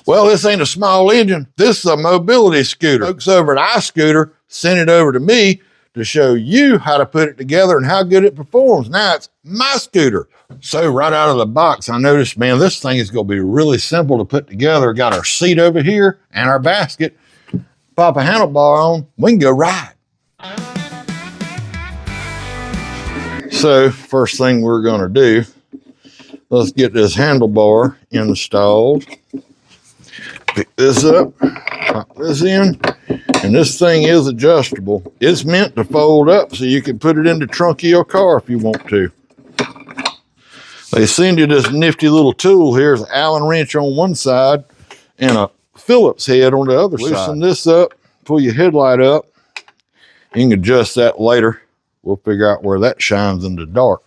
Well, this ain't a small engine. This is a mobility scooter. Folks over at iScooter sent it over to me to show you how to put it together and how good it performs. Now it's my scooter. So right out of the box, I noticed, man, this thing is gonna be really simple to put together. Got our seat over here and our basket. Pop a handlebar on, we can go ride. So first thing we're gonna do, let's get this handlebar installed. Pick this up, pop this in, and this thing is adjustable. It's meant to fold up so you can put it in the trunk of your car if you want to. They send you this nifty little tool here. It's an Allen wrench on one side and a Phillips head on the other side. Loosen this up, pull your headlight up. You can adjust that later. We'll figure out where that shines in the dark.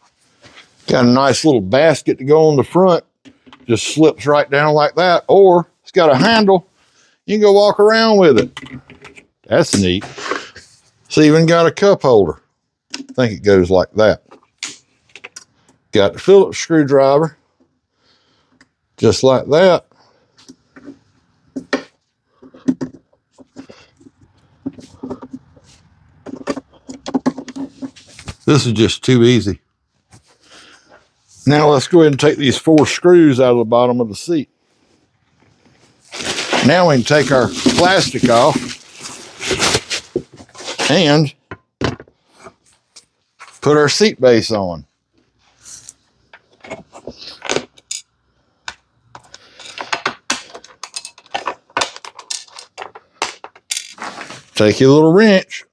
Got a nice little basket to go on the front. Just slips right down like that, or it's got a handle. You can go walk around with it. That's neat. It's even got a cup holder. I think it goes like that. Got the Phillips screwdriver, just like that. This is just too easy. Now let's go ahead and take these 4 screws out of the bottom of the seat. Now we can take our plastic off and put our seat base on. Take your little wrench,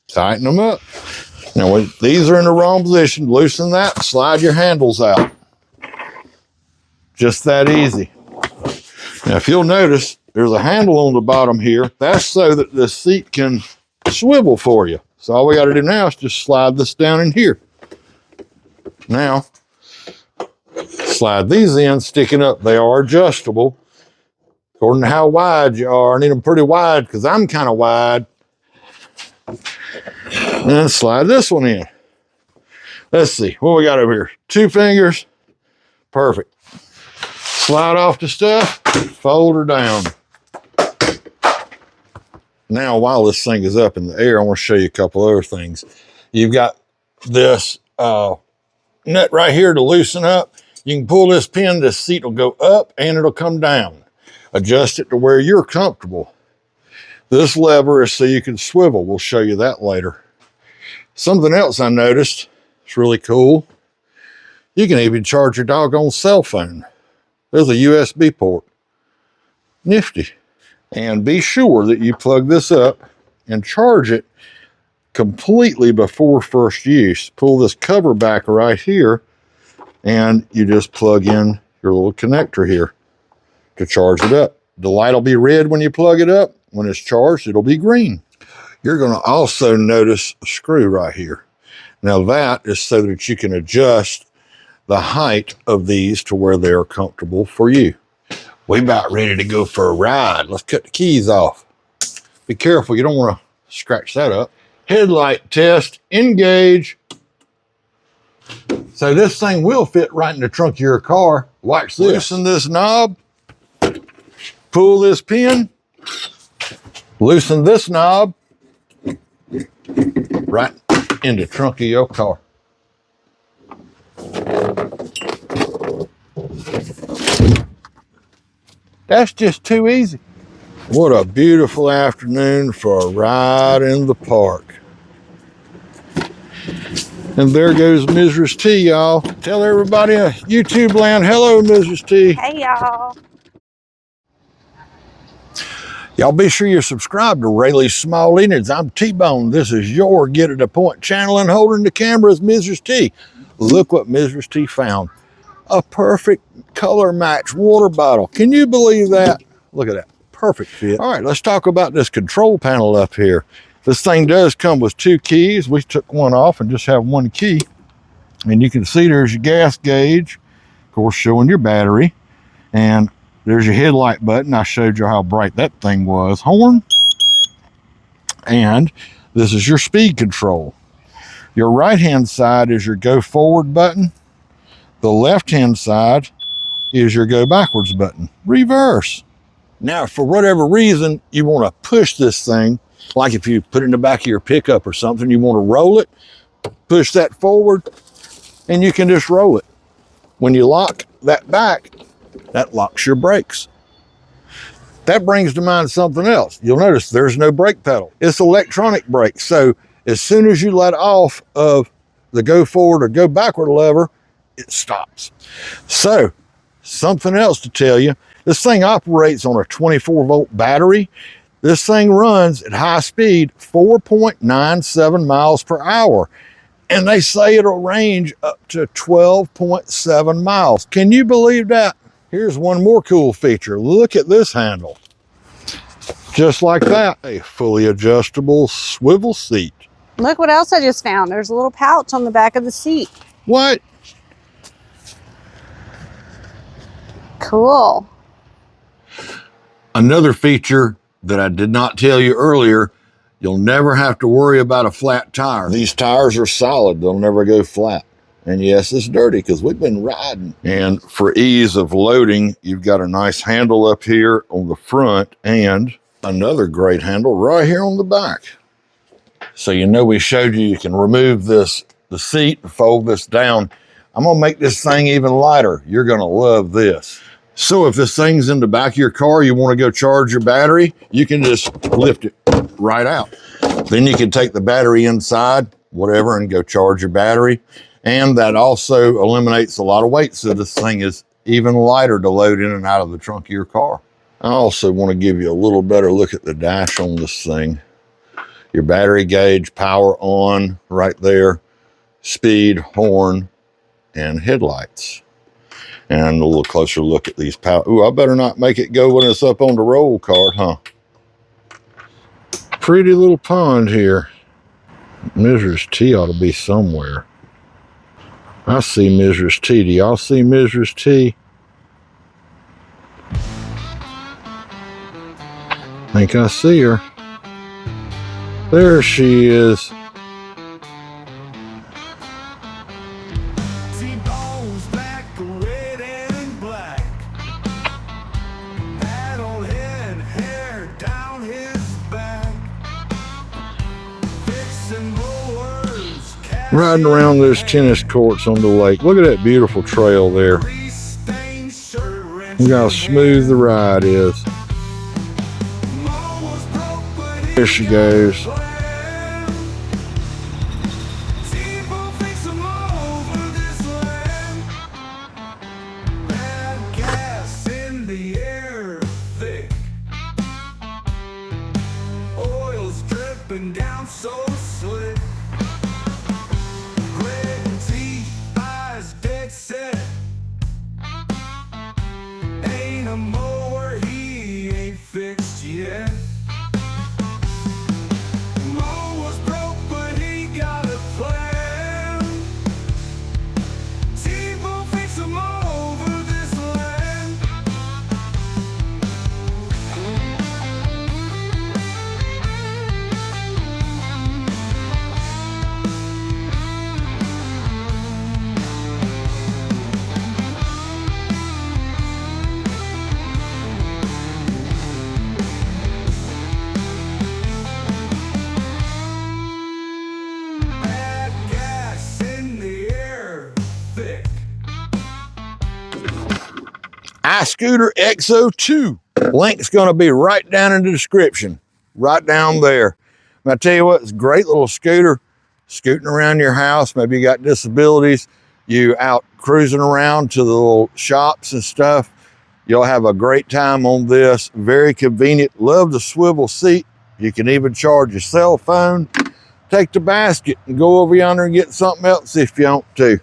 tighten them up. Now, when these are in the wrong position, loosen that, slide your handles out. Just that easy. Now, if you'll notice, there's a handle on the bottom here. That's so that the seat can swivel for you. So all we got to do now is just slide this down in here. Now, slide these in, sticking up. They are adjustable according to how wide you are. I need them pretty wide because I'm kind of wide. And slide this one in. Let's see, what we got over here? 2 fingers, perfect. Slide off the stuff, fold her down. Now, while this thing is up in the air, I want to show you a couple other things. You've got this nut right here to loosen up. You can pull this pin, this seat will go up and it'll come down. Adjust it to where you're comfortable. This lever is so you can swivel. We'll show you that later. Something else I noticed, it's really cool. You can even charge your doggone cell phone. There's a USB port. Nifty. And be sure that you plug this up and charge it completely before first use. Pull this cover back right here and you just plug in your little connector here to charge it up. The light will be red when you plug it up. When it's charged, it'll be green. You're going to also notice a screw right here. Now that is so that you can adjust the height of these to where they're comfortable for you. We about ready to go for a ride. Let's cut the keys off. Be careful, you don't want to scratch that up. Headlight test, engage. So this thing will fit right in the trunk of your car. Watch this. Loosen this knob, pull this pin, loosen this knob, right in the trunk of your car. That's just too easy. What a beautiful afternoon for a ride in the park. And there goes Mrs. T, y'all. Tell everybody in YouTube land, hello, Mrs. T. Hey, y'all. Y'all be sure you're subscribed to Rayleigh's Small Engines. I'm T-Bone. This is your Get to the Point channel, and holding the camera is Mrs. T. Look what Mrs. T found. A perfect color match water bottle. Can you believe that? Look at that. Perfect fit. All right, let's talk about this control panel up here. This thing does come with 2 keys. We took one off and just have 1 key. And you can see there's your gas gauge, of course, showing your battery. And there's your headlight button. I showed you how bright that thing was. Horn. And this is your speed control. Your right-hand side is your go forward button. The left-hand side is your go backwards button. Reverse. Now, for whatever reason, you want to push this thing, like if you put it in the back of your pickup or something, you want to roll it, push that forward, and you can just roll it. When you lock that back, that locks your brakes. That brings to mind something else. You'll notice there's no brake pedal. It's electronic brakes. So as soon as you let off of the go forward or go backward lever, it stops. So something else to tell you, this thing operates on a 24-volt battery. This thing runs at high speed, 4.97 miles per hour. And they say it'll range up to 12.7 miles. Can you believe that? Here's one more cool feature. Look at this handle. Just like that, a fully adjustable swivel seat. Look what else I just found. There's a little pouch on the back of the seat. What? Cool. Another feature that I did not tell you earlier, you'll never have to worry about a flat tire. These tires are solid. They'll never go flat. And yes, it's dirty because we've been riding. And for ease of loading, you've got a nice handle up here on the front and another great handle right here on the back. So you know we showed you can remove the seat and fold this down. I'm gonna make this thing even lighter. You're gonna love this. So if this thing's in the back of your car, you wanna go charge your battery, you can just lift it right out. Then you can take the battery inside, whatever, and go charge your battery. And that also eliminates a lot of weight, so this thing is even lighter to load in and out of the trunk of your car. I also want to give you a little better look at the dash on this thing. Your battery gauge, power on right there, speed, horn, and headlights. And a little closer look at these power. Ooh, I better not make it go when it's up on the roll cart, huh? Pretty little pond here. Mrs. T ought to be somewhere. I see Mrs. T. Do y'all see Mrs. T? I think I see her. There she is. T-bones black, red and black. Hat on head, hair down his back. Fixing blowers, Riding around those tennis courts on the lake. Look at that beautiful trail there. Look how smooth the ride is. There she goes. Oil's dripping down so slick. Red teeth, eyes dead set. Ain't a mower he ain't fixed yet. Mower's broke, but he got a plan. T-Bone fix him over this land. Bad gas in the air, thick. iScooter X-02. Link's going to be right down in the description, right down there. And I tell you what, it's a great little scooter, scooting around your house. Maybe you got disabilities, you out cruising around to the little shops and stuff. You'll have a great time on this. Very convenient. Love the swivel seat. You can even charge your cell phone. Take the basket and go over yonder and get something else if you want to.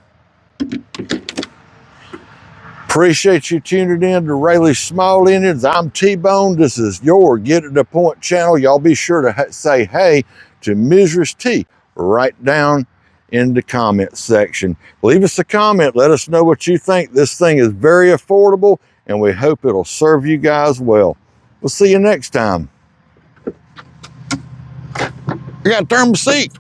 Appreciate you tuning in to Rayleigh's Small Engines. I'm T-Bone. This is your Get to the Point channel. Y'all be sure to say hey to Mrs. T right down in the comment section. Leave us a comment. Let us know what you think. This thing is very affordable, and we hope it'll serve you guys well. We'll see you next time. You got to turn the seat.